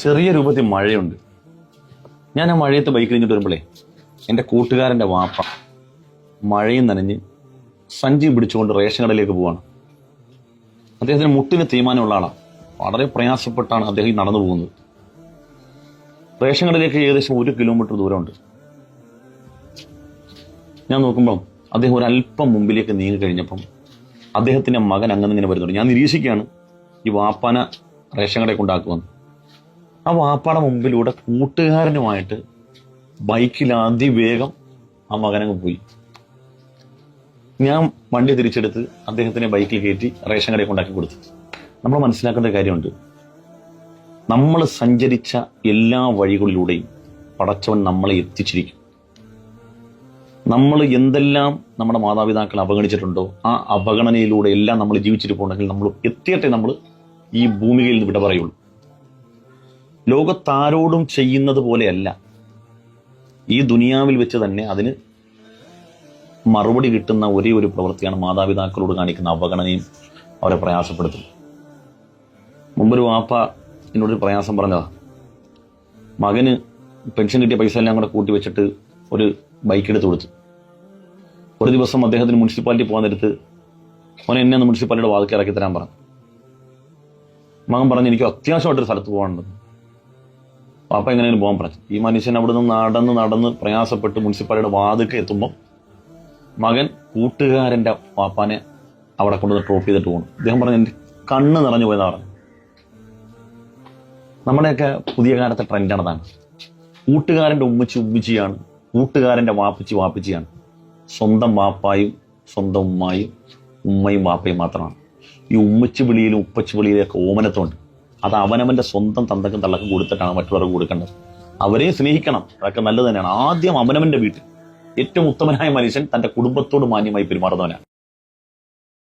ചെറിയ രൂപത്തിൽ മഴയുണ്ട്. ഞാൻ ആ മഴയത്ത് ബൈക്ക് കഴിഞ്ഞിട്ട് വരുമ്പോഴേ എൻ്റെ കൂട്ടുകാരൻ്റെ വാപ്പ മഴയും നനഞ്ഞ് സഞ്ചി പിടിച്ചുകൊണ്ട് റേഷൻ കടയിലേക്ക് പോവാണ്. അദ്ദേഹത്തിന് മുട്ടിന് തീരുമാനമുള്ള ആളാണ്. വളരെ പ്രയാസപ്പെട്ടാണ് അദ്ദേഹം നടന്നു പോകുന്നത്. റേഷൻ കടയിലേക്ക് ഏകദേശം 1 കിലോമീറ്റർ ദൂരമുണ്ട്. ഞാൻ നോക്കുമ്പം അദ്ദേഹം ഒരല്പം മുമ്പിലേക്ക് നീങ്ങി കഴിഞ്ഞപ്പം അദ്ദേഹത്തിന്റെ മകൻ അങ്ങനെ വരുന്നുണ്ട്. ഞാൻ നിരീക്ഷിക്കുകയാണ് ഈ വാപ്പാന റേഷൻ കടയിൽ കൊണ്ടാക്കുമെന്ന്. ആ വാപ്പാടെ മുമ്പിലൂടെ കൂട്ടുകാരനുമായിട്ട് ബൈക്കിൽ അതിവേഗം ആ മകനങ്ങ് പോയി. ഞാൻ വണ്ടി തിരിച്ചെടുത്ത് അദ്ദേഹത്തിനെ ബൈക്കിൽ കയറ്റി റേഷൻ കടയിൽ കൊണ്ടാക്കി കൊടുത്തു. നമ്മൾ മനസ്സിലാക്കേണ്ട കാര്യമുണ്ട്, നമ്മൾ സഞ്ചരിച്ച എല്ലാ വഴികളിലൂടെയും പടച്ചവൻ നമ്മളെ എത്തിച്ചിരിക്കും. നമ്മൾ എന്തെല്ലാം നമ്മുടെ മാതാപിതാക്കൾ അവഗണിച്ചിട്ടുണ്ടോ ആ അവഗണനയിലൂടെ എല്ലാം നമ്മൾ ജീവിച്ചിരിപ്പുണ്ടെങ്കിൽ നമ്മൾ എത്തിയട്ടെ നമ്മൾ ഈ ഭൂമികയിൽ നിന്ന് വിട പറയുള്ളൂ. ലോകത്താരോടും ചെയ്യുന്നത് പോലെയല്ല, ഈ ദുനിയാവിൽ വെച്ച് തന്നെ അതിന് മറുപടി കിട്ടുന്ന ഒരേ ഒരു പ്രവൃത്തിയാണ് മാതാപിതാക്കളോട് കാണിക്കുന്ന അവഗണനയും അവരെ പ്രയാസപ്പെടുത്തും. മുമ്പൊരു വാപ്പ എന്നോടൊരു പ്രയാസം പറഞ്ഞതാ. മകന് പെൻഷൻ കിട്ടിയ പൈസ എല്ലാം കൂടെ കൂട്ടി വെച്ചിട്ട് ഒരു ബൈക്ക് എടുത്ത് കൊടുത്തു. ഒരു ദിവസം അദ്ദേഹത്തിന് മുനിസിപ്പാലിറ്റി പോകാൻ നേരത്ത് അവനെ എന്നെ ഒന്ന് മുനിസിപ്പാലിറ്റിയുടെ വാതിൽക്ക് ഇറക്കി തരാൻ പറഞ്ഞു. മകൻ പറഞ്ഞു എനിക്ക് അത്യാവശ്യമായിട്ടൊരു സ്ഥലത്ത് പോകാനുണ്ടെന്ന്. പാപ്പ എങ്ങനെയും പോകാൻ പറഞ്ഞു. ഈ മനുഷ്യൻ അവിടെ നിന്ന് നടന്ന് പ്രയാസപ്പെട്ട് മുനിസിപ്പാലിറ്റിയുടെ വാതിൽക്ക് എത്തുമ്പോൾ മകൻ കൂട്ടുകാരൻ്റെ പാപ്പാനെ അവിടെ കൊണ്ടുവന്ന് ഡ്രോപ്പ് ചെയ്തിട്ട് പോകണം. അദ്ദേഹം പറഞ്ഞു എൻ്റെ കണ്ണ് നിറഞ്ഞു പോയതാ പറഞ്ഞു. നമ്മുടെയൊക്കെ പുതിയ കാലത്തെ ട്രെൻഡാണ് അതാണ്. കൂട്ടുകാരൻ്റെ ഉമ്മച്ചിയാണ്, കൂട്ടുകാരൻ്റെ വാപ്പിച്ചിയാണ്. സ്വന്തം വാപ്പായും സ്വന്തം ഉമ്മയും വാപ്പയും മാത്രമാണ്. ഈ ഉമ്മച്ചി വിളിയിലും ഉപ്പച്ചി വിളിയിലൊക്കെ ഓമനത്തുണ്ട്. അത് അവനവൻ്റെ സ്വന്തം തന്തക്കും തള്ളക്കും കൊടുത്തിട്ടാണ് മറ്റുള്ളവർക്ക് കൊടുക്കേണ്ടത്. അവരെ സ്നേഹിക്കണം, അതൊക്കെ നല്ലത് തന്നെയാണ്. ആദ്യം അവനവൻ്റെ വീട്ടിൽ ഏറ്റവും ഉത്തമനായ മനുഷ്യൻ തൻ്റെ കുടുംബത്തോട് മാന്യമായി പെരുമാറുന്നവനാണ്.